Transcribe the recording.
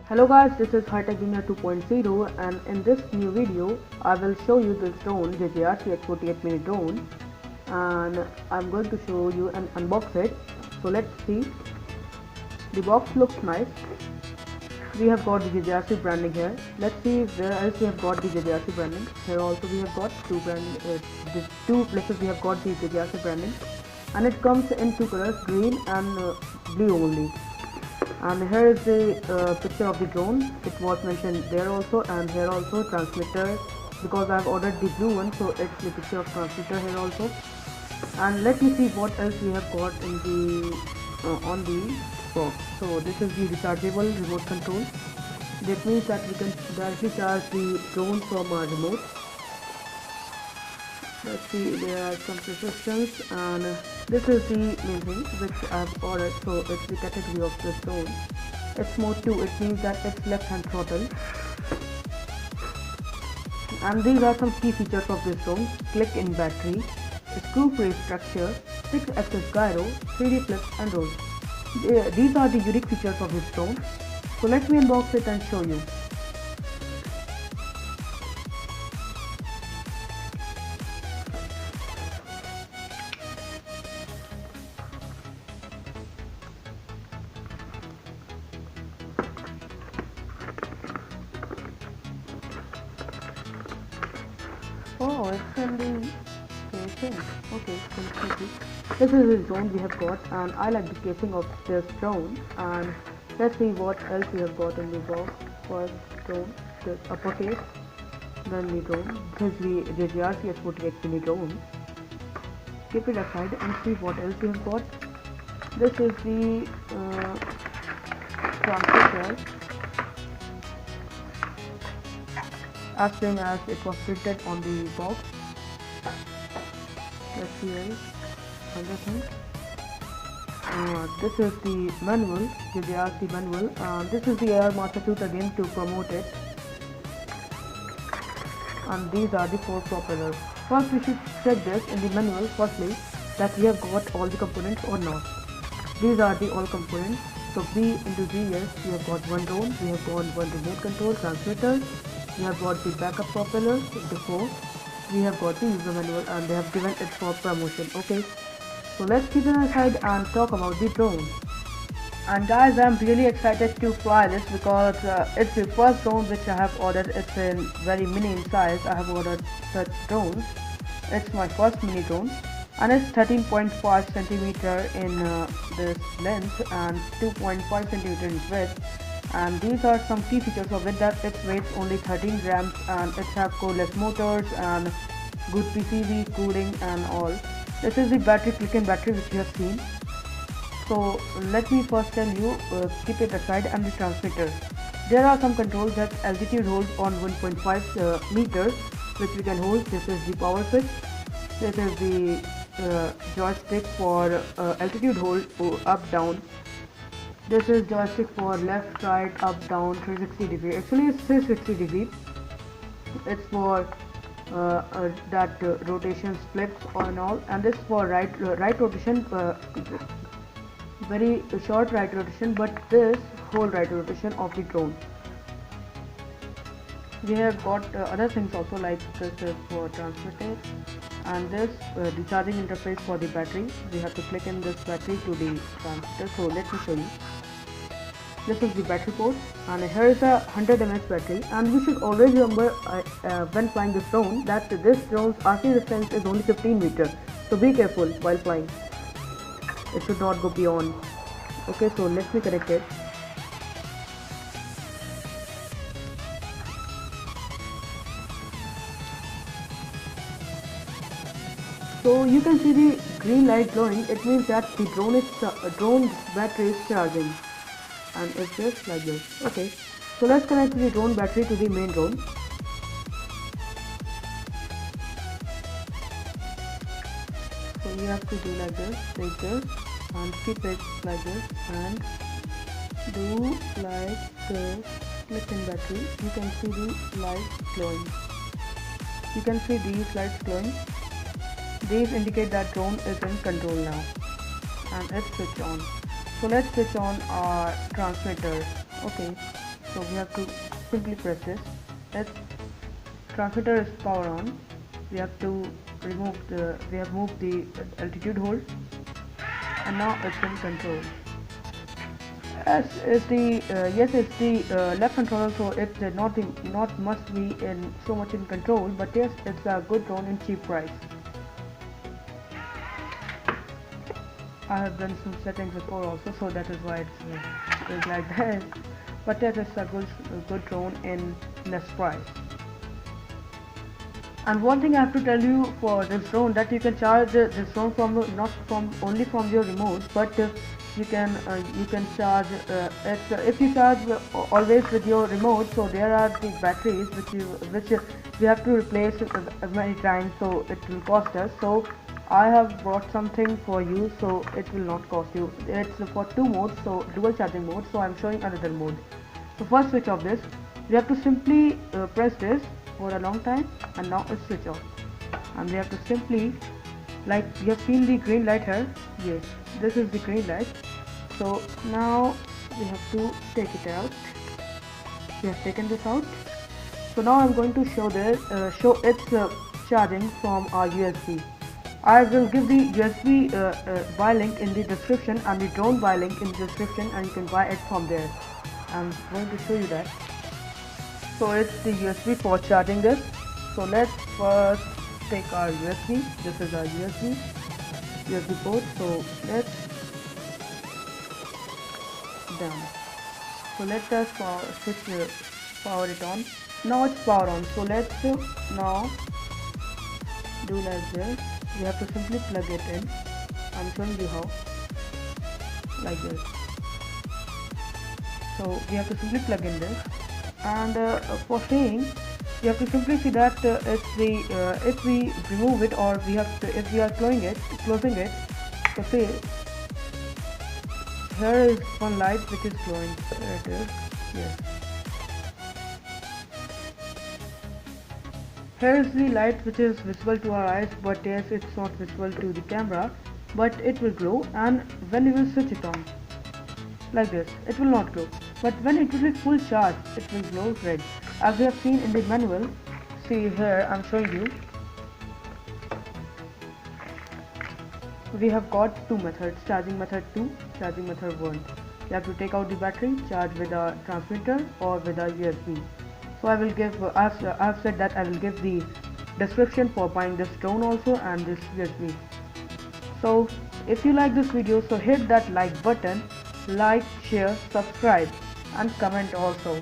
Hello guys, this is Hightech Junior 2.0 and in this new video I will show you this drone, the Rs.850 mini drone, and I'm going to show you and unbox it. So let's see. The box looks nice. We have got the JRC branding here. Let's see where else we have got the JRC branding. Here also we have got the two places we have got the JRC branding, and it comes in two colors, green and blue only. And here is the picture of the drone. It was mentioned there also, and here also transmitter, because I have ordered the blue one, so it's the picture of transmitter here also. And let me see what else we have got in the on the box. So this is the rechargeable remote control. That means that we can directly charge the drone from our remote. Let's see, there are some resistance, and this is the main thing which I have ordered. So it's the category of this drone. It's mode 2, it means that it's left hand throttle. And these are some key features of this drone: click in battery, screw free structure, 6-axis gyro, 3D flip and roll. These are the unique features of this drone. So let me unbox it and show you. Oh, it's in the casing. Okay, completely. This is the drone we have got, and I like the casing of this drone. And let's see what else we have got in the box. First drone, this upper case, then the drone. This is the Rs.850 mini drone. Keep it aside and see what else we have got. This is the transmitter, as same as it was printed on the box. Let's see other things. This is the manual, the JRC manual. This is the air master suit again to promote it. And these are the 4 propellers. First we should check this in the manual, firstly, that we have got all the components or not. These are the all components. So B into G, yes, we have got one drone, we have got one remote control transmitter, we have got the backup propeller, the 4, we have got the user manual, and they have given it for promotion. Okay, so let's keep it aside and talk about the drone. And guys, I'm really excited to fly this because it's the first drone which I have ordered. It's in very mini in size. I have ordered such drones. It's my first mini drone, and it's 13.5 centimeter in this length and 2.5 centimeter in width. And these are some key features of it, that it weighs only 13 grams and it has cordless motors and good PCV, cooling and all. This is the battery, click-in battery, which you have seen. So let me first tell you, keep it aside, and the transmitter. There are some controls, that altitude hold on 1.5 meters, which we can hold. This is the power switch. This is the joystick for altitude hold, up, down. This is joystick for left, right, up, down, 360 degree. Actually it's 360 degree. It's for that rotation splits and all, and this for right rotation, very short right rotation, but this whole right rotation of the drone. We have got other things also, like this is for transmitter, and this the charging interface for the battery. We have to click in this battery to the transmitter. So let me show you. This is the battery port, and here is a 100 mAh battery. And we should always remember when flying this drone, that this drone's RC distance is only 15 meters. So be careful while flying. It should not go beyond. Okay, so let me connect it. So you can see the green light glowing. It means that the drone battery is charging, and it's just like this. Okay, so let's connect the drone battery to the main drone. So you have to do like this, take this and keep it like this, and do like this. Click in battery. You can see the lights glowing. You can see these lights glowing. These indicate that drone is in control now, and it's switched on. So let's switch on our transmitter. Okay, So we have to simply press this. Its transmitter is power on. We have to we have moved the altitude hold, and now it's in control. Yes, it's the left controller, so it's not must be in so much in control, but yes, it's a good drone in cheap price. I have done some settings before also, so that is why it's like that. But yes, it's a good drone in less price. And one thing I have to tell you for this drone, that you can charge this drone from not from only from your remote, but you can charge if you charge always with your remote. So there are the batteries which we have to replace many times, so it will cost us. So I have brought something for you, so it will not cost you. It's for two modes, so dual charging mode. So I'm showing another mode. So first switch off this. We have to simply press this for a long time, and now it's switch off. And we have to simply, like you have seen the green light here. Yes, this is the green light. So now we have to take it out. We have taken this out. So now I'm going to show its charging from our USB. I will give the USB buy link in the description and the drone buy link in the description, and you can buy it from there. I'm going to show you that. So it's the USB for charging this. So let's first take our USB. This is our USB port. So let's down. So let us power it on. Now it's power on. So let's now do like this. We have to simply plug it in. I'm showing you how, like this. So we have to simply plug in this, and for seeing, you have to simply see that if we remove it, or if we are closing it, so see, here is one light which is glowing. There it is. Yes. Here is the light which is visible to our eyes, but yes, it's not visible to the camera, but it will glow, and when you will switch it on, like this, it will not glow. But when it will be full charge, it will glow red. As we have seen in the manual, see here, I'm showing you. We have got two methods, charging method 2, charging method 1. You have to take out the battery, charge with a transmitter or with a USB. So I will give, I have said that I will give the description for buying this drone also, and this USB. So if you like this video, so hit that like button, like, share, subscribe, and comment also.